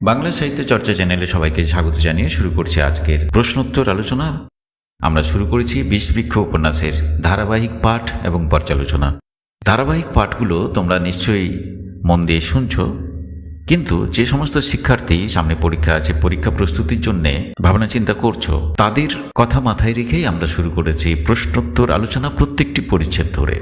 বাংলা সাহিত্য চর্চা চ্যানেলে সবাইকে স্বাগত জানিয়ে শুরু করছি আজকের প্রশ্নোত্তর আলোচনা। আমরা শুরু করেছি বিষবৃক্ষ উপন্যাসের ধারাবাহিক পাঠ এবং পর্যালোচনা। ধারাবাহিক পাঠগুলো তোমরা নিশ্চয়ই মন দিয়ে শুনছ, কিন্তু যে সমস্ত শিক্ষার্থী সামনে পরীক্ষা আছে, পরীক্ষা প্রস্তুতির জন্য ভাবনা চিন্তা করছো, তাদের কথা মাথায় রেখেই আমরা শুরু করেছি প্রশ্নোত্তর আলোচনা প্রত্যেকটি পরিচ্ছেদ ধরে।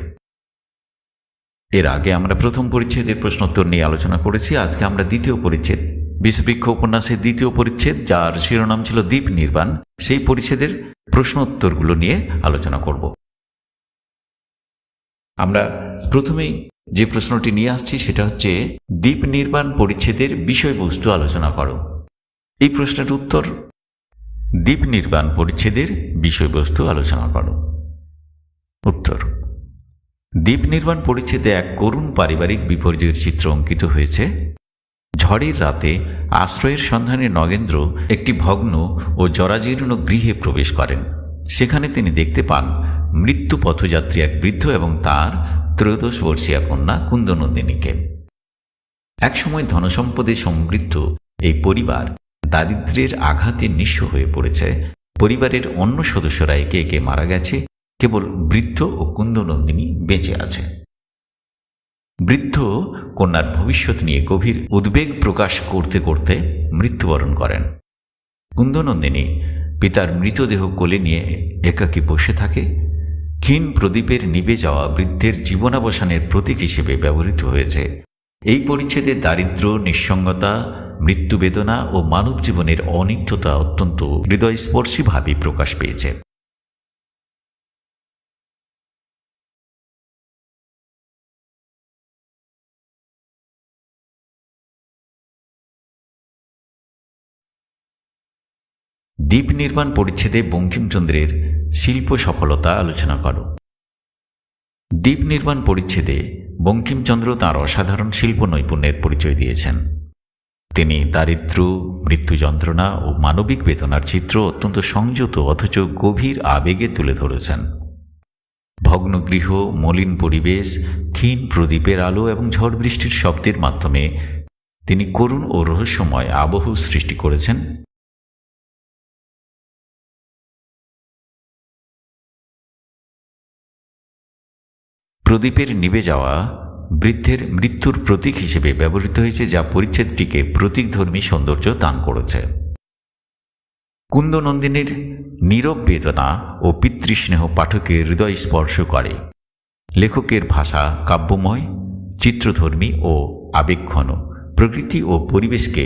এর আগে আমরা প্রথম পরিচ্ছেদের প্রশ্নোত্তর নিয়ে আলোচনা করেছি। আজকে আমরা দ্বিতীয় পরিচ্ছেদ, বিষবৃক্ষ উপন্যাসের দ্বিতীয় পরিচ্ছেদ, যার শিরোনাম ছিল দ্বীপ নির্বাণ, সেই পরিচ্ছেদের প্রশ্নোত্তরগুলো নিয়ে আলোচনা করব। আমরা প্রথমেই যে প্রশ্নটি নিয়ে আসছি সেটা হচ্ছে, দ্বীপ নির্বাণ পরিচ্ছেদের বিষয়বস্তু আলোচনা করো। এই প্রশ্নের উত্তর, দ্বীপ নির্বাণ পরিচ্ছেদের বিষয়বস্তু আলোচনা করো। উত্তর, দ্বীপ নির্বাণ পরিচ্ছেদে এক করুণ পারিবারিক বিপর্যয়ের চিত্র অঙ্কিত হয়েছে। ঝড়ের রাতে আশ্রয়ের সন্ধানে নগেন্দ্র একটি ভগ্ন ও জরাজীর্ণ গৃহে প্রবেশ করেন। সেখানে তিনি দেখতে পান মৃত্যু পথযাত্রী এক বৃদ্ধ এবং তাঁর 13 বর্ষীয়া কন্যা কুন্দনন্দিনীকে। একসময় ধনসম্পদে সমৃদ্ধ এই পরিবার দারিদ্র্যের আঘাতে নিঃস্ব হয়ে পড়েছে। পরিবারের অন্য সদস্যরা একে একে মারা গেছে, কেবল বৃদ্ধ ও কুন্দনন্দিনী বেঁচে আছে। বৃদ্ধ কন্যার ভবিষ্যৎ নিয়ে গভীর উদ্বেগ প্রকাশ করতে করতে মৃত্যুবরণ করেন। কুন্দনন্দিনী পিতার মৃতদেহ কোলে নিয়ে একাকী বসে থাকে। ক্ষীণ প্রদীপের নিভে যাওয়া বৃদ্ধের জীবনাবসানের প্রতীক হিসেবে ব্যবহৃত হয়েছে। এই পরিচ্ছেদে দারিদ্র্য, নিঃসঙ্গতা, মৃত্যুবেদনা ও মানব জীবনের অনিত্যতা অত্যন্ত হৃদয়স্পর্শীভাবে প্রকাশ পেয়েছে। দ্বীপ নির্বাণ পরিচ্ছেদে বঙ্কিমচন্দ্রের শিল্প সফলতা আলোচনা করো। দ্বীপ নির্বাণ পরিচ্ছেদে বঙ্কিমচন্দ্র তাঁর অসাধারণ শিল্প নৈপুণ্যের পরিচয় দিয়েছেন। তিনি দারিদ্র্য, মৃত্যু যন্ত্রণা ও মানবিক বেদনার চিত্র অত্যন্ত সংযত অথচ গভীর আবেগে তুলে ধরেছেন। ভগ্নগৃহ, মলিন পরিবেশ, ক্ষীণ প্রদীপের আলো এবং ঝড় বৃষ্টির শব্দের মাধ্যমে তিনি করুণ ও রহস্যময় আবহ সৃষ্টি করেছেন। প্রদীপের নিভে যাওয়া বৃদ্ধের মৃত্যুর প্রতীক হিসেবে ব্যবহৃত হয়েছে, যা পরিচ্ছেদটিকে প্রতীকধর্মী সৌন্দর্য দান করেছে। কুন্দনন্দিনীর নীরব বেদনা ও পিতৃস্নেহ পাঠকের হৃদয় স্পর্শ করে। লেখকের ভাষা কাব্যময়, চিত্রধর্মী ও আবেগঘন। প্রকৃতি ও পরিবেশকে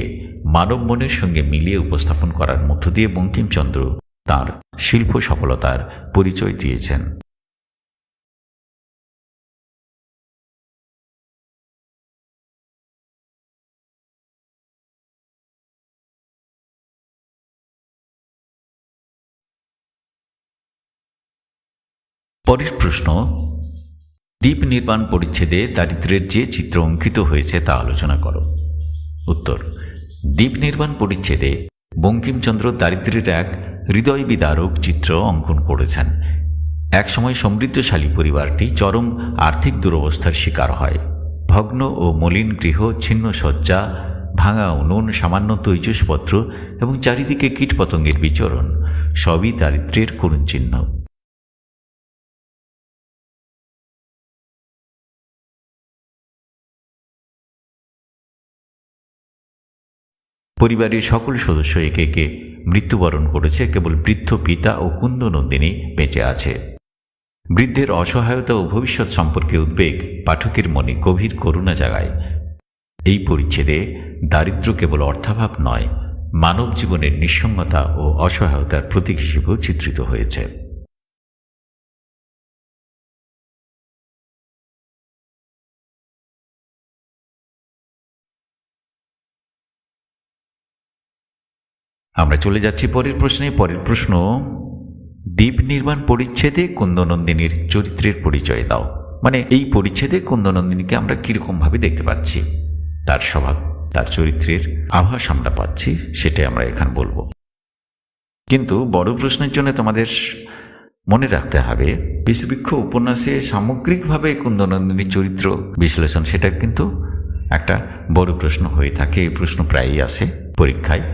মানব মনের সঙ্গে মিলিয়ে উপস্থাপন করার মধ্য দিয়ে বঙ্কিমচন্দ্র তাঁর শিল্প সফলতার পরিচয় দিয়েছেন। পরের প্রশ্ন, দ্বীপ নির্বাণ পরিচ্ছেদে দারিদ্র্যের যে চিত্র অঙ্কিত হয়েছে তা আলোচনা করো। উত্তর, দ্বীপ নির্বাণ পরিচ্ছেদে বঙ্কিমচন্দ্র দারিদ্র্যের এক হৃদয় বিদারক চিত্র অঙ্কন করেছেন। একসময় সমৃদ্ধশালী পরিবারটি চরম আর্থিক দুরবস্থার শিকার হয়। ভগ্ন ও মলিন গৃহ, ছিন্ন শয্যা, ভাঙা উনুন, সামান্য তৈজসপত্র এবং চারিদিকে কীটপতঙ্গের বিচরণ সবই দারিদ্র্যের করুণ চিহ্ন। পরিবারের সকল সদস্য একে একে মৃত্যুবরণ করেছে, কেবল বৃদ্ধ পিতা ও কুন্দনন্দিনী বেঁচে আছে। বৃদ্ধের অসহায়তা ও ভবিষ্যৎ সম্পর্কে উদ্বেগ পাঠকের মনে গভীর করুণা জাগায়। এই পরিচ্ছেদে দারিদ্র্য কেবল অর্থাভাব নয়, মানব জীবনের নিঃসঙ্গতা ও অসহায়তার প্রতীক হিসেবেও চিত্রিত হয়েছে। আমরা চলে যাচ্ছি পরের প্রশ্নে। পরের প্রশ্ন, দ্বীপ নির্বাণ পরিচ্ছেদে কুন্দনন্দিনীর চরিত্রের পরিচয় দাও। মানে এই পরিচ্ছেদে কুন্দনন্দিনীকে আমরা কীরকমভাবে দেখতে পাচ্ছি, তার স্বভাব, তার চরিত্রের আভাস আমরা পাচ্ছি, সেটাই আমরা এখানে বলবো। কিন্তু বড় প্রশ্নের জন্য তোমাদের মনে রাখতে হবে, বিষবৃক্ষ উপন্যাসে সামগ্রিকভাবে কুন্দনন্দিনীর চরিত্র বিশ্লেষণ, সেটা কিন্তু একটা বড় প্রশ্ন হয়ে থাকে। এই প্রশ্ন প্রায়ই আসে। পরীক্ষায়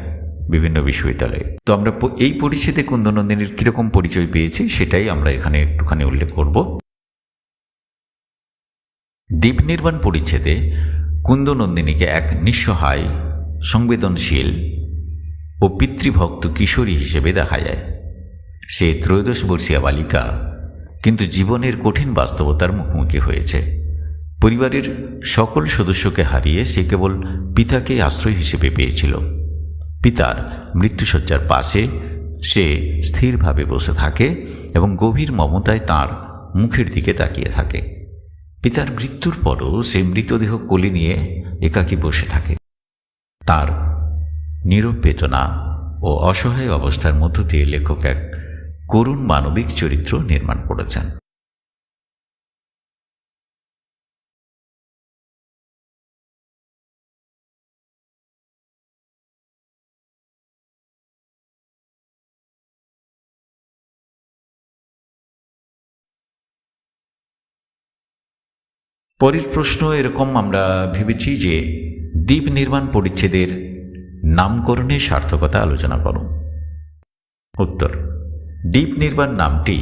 বিভিন্ন বিশ্ববিদ্যালয়ে। তো আমরা এই পরিচ্ছেদে কুন্দনন্দিনীর কীরকম পরিচয় পেয়েছি সেটাই আমরা এখানে একটুখানি উল্লেখ করব। দ্বীপ নির্বাণ পরিচ্ছেদে কুন্দনন্দিনীকে এক নিঃসহায়, সংবেদনশীল ও পিতৃভক্ত কিশোরী হিসেবে দেখা যায়। সে 13 বর্ষীয়া বালিকা, কিন্তু জীবনের কঠিন বাস্তবতার মুখোমুখি হয়েছে। পরিবারের সকল সদস্যকে হারিয়ে সে কেবল পিতাকে আশ্রয় হিসেবে পেয়েছিল। পিতার মৃত্যুশয্যার পাশে সে স্থিরভাবে বসে থাকে এবং গভীর মমতায় তাঁর মুখের দিকে তাকিয়ে থাকে। পিতার মৃত্যুর পরও সে মৃতদেহ কোলে নিয়ে একাকী বসে থাকে। তার নীরব বেদনা ও অসহায় অবস্থার মধ্য দিয়ে লেখক এক করুণ মানবিক চরিত্র নির্মাণ করেছেন। পরের প্রশ্ন এরকম আমরা ভেবেছি যে দ্বীপ নির্বাণ পরিচ্ছেদের নামকরণের সার্থকতা আলোচনা করো। উত্তর: দ্বীপ নির্বাণ নামটি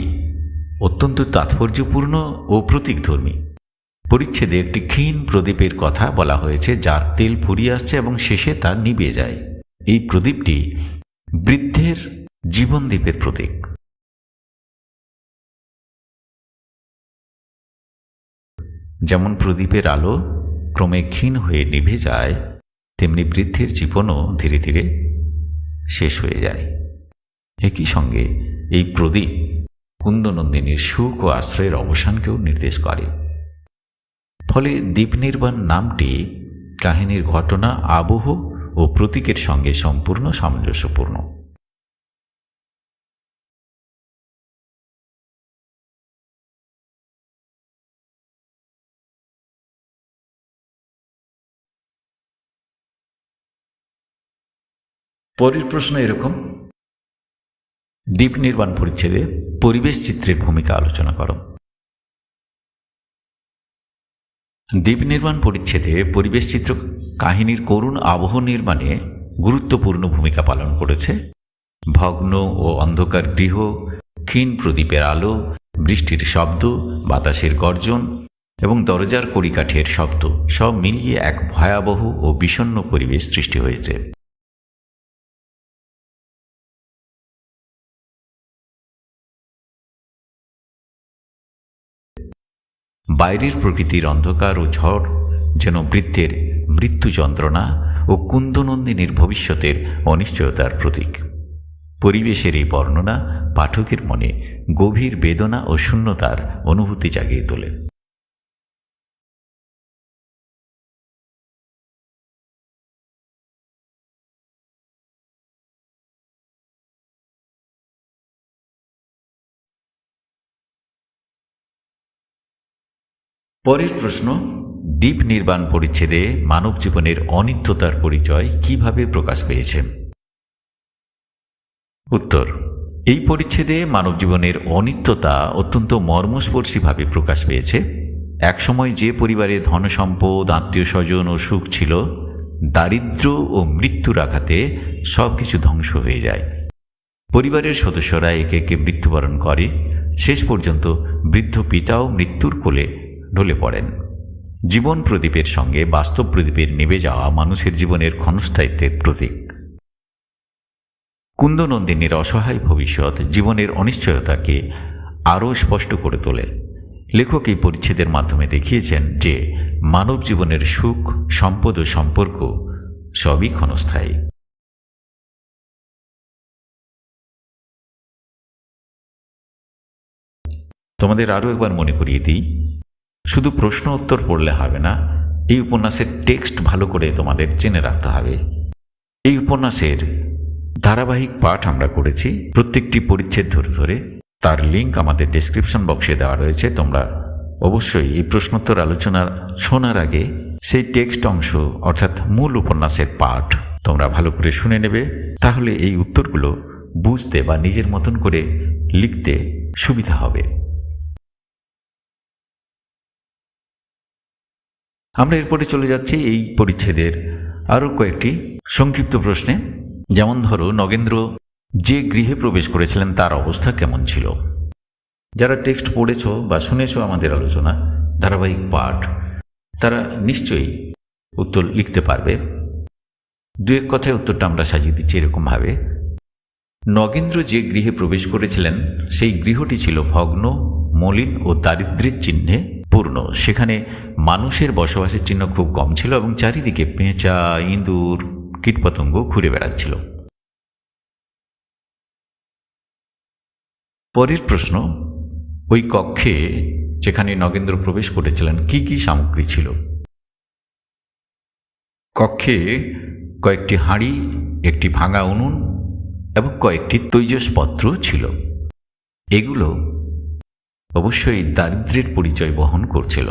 অত্যন্ত তাৎপর্যপূর্ণ ও প্রতীকধর্মী। পরিচ্ছেদে একটি ক্ষীণ প্রদীপের কথা বলা হয়েছে, যার তেল ফুরিয়ে আসছে এবং শেষে তা নিভে যায়। এই প্রদীপটি বৃদ্ধের জীবনদীপের প্রতীক। যেমন প্রদীপের আলো ক্রমে ক্ষীণ হয়ে নিভে যায়, তেমনি বৃদ্ধের জীবনও ধীরে ধীরে শেষ হয়ে যায়। একই সঙ্গে এই প্রদীপ কুন্দনন্দিনীর সুখ ও আশ্রয়ের অবসানকেও নির্দেশ করে। ফলে দ্বীপ নির্বাণ নামটি কাহিনীর ঘটনা, আবহ ও প্রতীকের সঙ্গে সম্পূর্ণ সামঞ্জস্যপূর্ণ। পরের প্রশ্ন এরকম: দ্বীপ নির্বাণ পরিচ্ছেদে পরিবেশ চিত্রের ভূমিকা আলোচনা করো। দ্বীপ নির্বাণ পরিচ্ছেদে পরিবেশ চিত্র কাহিনীর করুণ আবহ নির্মাণে গুরুত্বপূর্ণ ভূমিকা পালন করেছে। ভগ্ন ও অন্ধকার গৃহ, ক্ষীণ প্রদীপের আলো, বৃষ্টির শব্দ, বাতাসের গর্জন এবং দরজার কড়িকাঠের শব্দ সব মিলিয়ে এক ভয়াবহ ও বিষণ্ণ পরিবেশ সৃষ্টি হয়েছে। বাইরের প্রকৃতির অন্ধকার ও ঝড় যেন বৃদ্ধের মৃত্যু যন্ত্রণা ও কুন্দনন্দিনীর ভবিষ্যতের অনিশ্চয়তার প্রতীক। পরিবেশের এই বর্ণনা পাঠকের মনে গভীর বেদনা ও শূন্যতার অনুভূতি জাগিয়ে তোলে। পরের প্রশ্ন: দ্বীপ নির্বাণ পরিচ্ছেদে মানব জীবনের অনিত্যতার পরিচয় কিভাবে প্রকাশ পেয়েছে? উত্তর: এই পরিচ্ছেদে মানব জীবনের অনিত্যতা অত্যন্ত মর্মস্পর্শীভাবে প্রকাশ পেয়েছে। একসময় যে পরিবারে ধনসম্পদ, আত্মীয় স্বজন ও সুখ ছিল, দারিদ্র্য ও মৃত্যুর আঘাতে সব কিছু ধ্বংস হয়ে যায়। পরিবারের সদস্যরা একে একে মৃত্যুবরণ করে। শেষ পর্যন্ত বৃদ্ধ পিতাও মৃত্যুর কোলে ঢলে পড়েন। জীবন প্রদীপের সঙ্গে বাস্তব প্রদীপের নিভে যাওয়া মানুষের জীবনের ক্ষণস্থায়িত্বের প্রতীক। কুন্দনন্দিনীর অসহায় ভবিষ্যৎ জীবনের অনিশ্চয়তাকে আরও স্পষ্ট করে তোলে। লেখক এই পরিচ্ছেদের মাধ্যমে দেখিয়েছেন যে মানব জীবনের সুখ, সম্পদ ও সম্পর্ক সবই ক্ষণস্থায়ী। তোমাদের আরও একবার মনে করিয়ে দিই, শুধু প্রশ্ন উত্তর পড়লে হবে না, এই উপন্যাসের টেক্সট ভালো করে তোমাদের জেনে রাখতে হবে। এই উপন্যাসের ধারাবাহিক পাঠ আমরা করেছি প্রত্যেকটি পরিচ্ছেদ ধরে ধরে। তার লিঙ্ক আমাদের ডেসক্রিপশন বক্সে দেওয়া রয়েছে। তোমরা অবশ্যই এই প্রশ্নোত্তর আলোচনা শোনার আগে সেই টেক্সট অংশ অর্থাৎ মূল উপন্যাসের পাঠ তোমরা ভালো করে শুনে নেবে। তাহলে এই উত্তরগুলো বুঝতে বা নিজের মতন করে লিখতে সুবিধা হবে। আমরা এরপরে চলে যাচ্ছি এই পরিচ্ছেদের আরও কয়েকটি সংক্ষিপ্ত প্রশ্নে, যেমন ধরো, নগেন্দ্র যে গৃহে প্রবেশ করেছিলেন তার অবস্থা কেমন ছিল? যারা টেক্সট পড়েছ বা শুনেছ আমাদের আলোচনা ধারাবাহিক পাঠ, তারা নিশ্চয়ই উত্তর লিখতে পারবে। দু এক কথায় উত্তরটা আমরা সাজিয়ে দিচ্ছি এরকমভাবে। নগেন্দ্র যে গৃহে প্রবেশ করেছিলেন সেই গৃহটি ছিল ভগ্ন, মলিন ও দারিদ্র্যের চিহ্নে পূর্ণ। সেখানে মানুষের বসবাসের চিহ্ন খুব কম ছিল এবং চারিদিকে পেঁচা, ইঁদুর, কীটপতঙ্গ ঘুরে বেড়াচ্ছিল। পরের প্রশ্ন, ওই কক্ষে যেখানে নগেন্দ্র প্রবেশ করেছিলেন কি কি সামগ্রী ছিল? কক্ষে কয়েকটি হাঁড়ি, একটি ভাঙা উনুন এবং কয়েকটি তৈজসপত্র ছিল। এগুলো অবশ্যই দারিদ্র্যের পরিচয় বহন করছিল।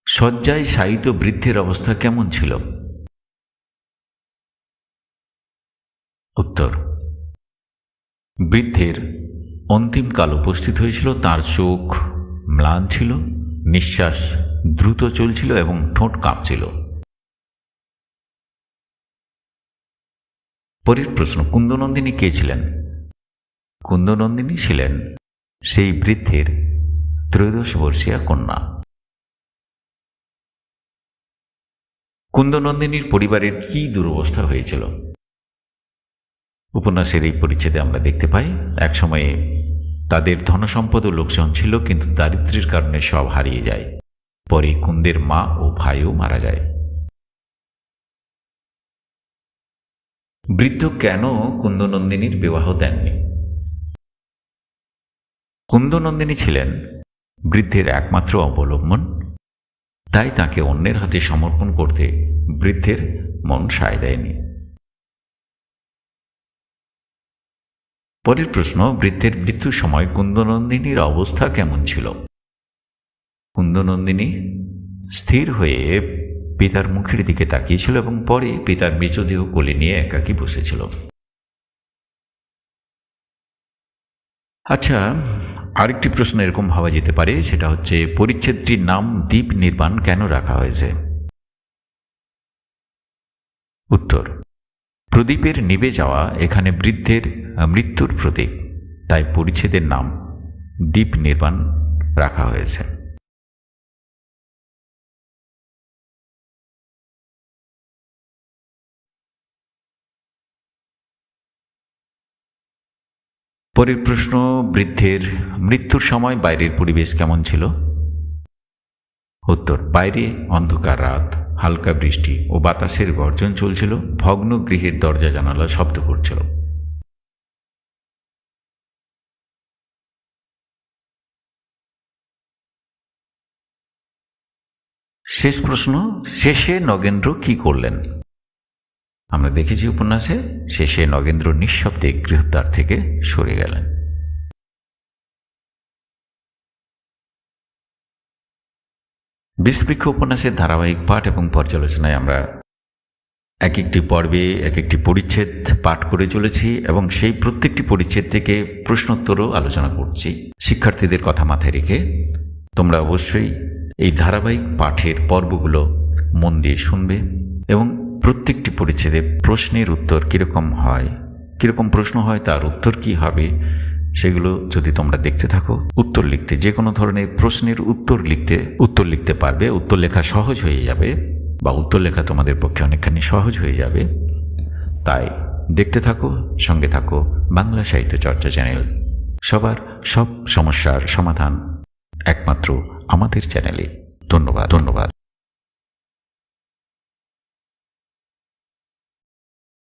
শয্যায় শায়িত বৃদ্ধের অবস্থা কেমন ছিল? উত্তর, বৃদ্ধের অন্তিমকাল উপস্থিত হয়েছিল। তার চোখ ম্লান ছিল, নিঃশ্বাস দ্রুত চলছিল এবং ঠোঁট কাঁপছিল। পরের প্রশ্ন, কুন্দনন্দিনী কে ছিলেন? কুন্দনন্দিনী ছিলেন সেই বৃদ্ধের 13 বর্ষীয়া কন্যা। কুন্দনন্দিনীর পরিবারের কি দুরবস্থা হয়েছিল? উপন্যাসের এই পরিচ্ছেদে আমরা দেখতে পাই একসময়ে তাদের ধনসম্পদ ও লোকজন ছিল, কিন্তু দারিদ্র্যের কারণে সব হারিয়ে যায়। পরে কুন্দের মা ও ভাইও মারা যায়। বৃদ্ধ কেন কুন্দনন্দিনীর বিবাহ দেননি? কুন্দনন্দিনী ছিলেন বৃদ্ধের একমাত্র অবলম্বন, তাই তাকে অন্যের হাতে সমর্পণ করতে বৃদ্ধের মন সায় দেয়নি। পরের প্রশ্ন, বৃদ্ধের মৃত্যুর সময় কুন্দনন্দিনীর অবস্থা কেমন ছিল? কুন্দনন্দিনী স্থির হয়ে পিতার মুখের দিকে তাকিয়েছিল এবং পরে পিতার মৃতদেহ কোলে নিয়ে একাকী বসেছিল। আচ্ছা, আরেকটি প্রশ্ন এরকম ভাবা যেতে পারে, সেটা হচ্ছে পরিচ্ছেদটির নাম দ্বীপ নির্বাণ কেন রাখা হয়েছে? উত্তর, প্রদীপের নিভে যাওয়া এখানে বৃদ্ধের মৃত্যুর প্রতীক, তাই পরিচ্ছেদের নাম দ্বীপ নির্বাণ রাখা হয়েছে। পরের প্রশ্ন, বৃদ্ধের মৃত্যুর সময় বাইরের পরিবেশ কেমন ছিল? উত্তর, বাইরে অন্ধকার রাত, হালকা বৃষ্টি ও বাতাসের গর্জন চলছিল। ভগ্ন গৃহের দরজা জানালা শব্দ করছিল। শেষ প্রশ্ন, শেষে নগেন্দ্র কি করলেন? আমরা দেখেছি উপন্যাসে শেষে নগেন্দ্র নিঃশব্দে গৃহদ্বার থেকে সরে গেলেন। বিষবৃক্ষ উপন্যাসের ধারাবাহিক পাঠ এবং পর্যালোচনায় আমরা এক একটি পর্বে এক একটি পরিচ্ছেদ পাঠ করে চলেছি এবং সেই প্রত্যেকটি পরিচ্ছেদ থেকে প্রশ্নোত্তরও আলোচনা করছি। শিক্ষার্থীদের কথা মাথায় রেখে তোমরা অবশ্যই এই ধারাবাহিক পাঠের পর্বগুলো মন দিয়ে শুনবে এবং প্রত্যেকটি পরিচ্ছেদে প্রশ্নের উত্তর কীরকম হয়, কীরকম প্রশ্ন হয়, তার উত্তর কী হবে, সেগুলো যদি তোমরা দেখতে থাকো, উত্তর লিখতে, যে কোনো ধরনের প্রশ্নের উত্তর লিখতে পারবে। উত্তর লেখা সহজ হয়ে যাবে বা উত্তর লেখা তোমাদের পক্ষে অনেকখানি সহজ হয়ে যাবে। তাই দেখতে থাকো, সঙ্গে থাকো বাংলা সাহিত্য চর্চা চ্যানেল। সবার সব সমস্যার সমাধান একমাত্র আমাদের চ্যানেলে। ধন্যবাদ।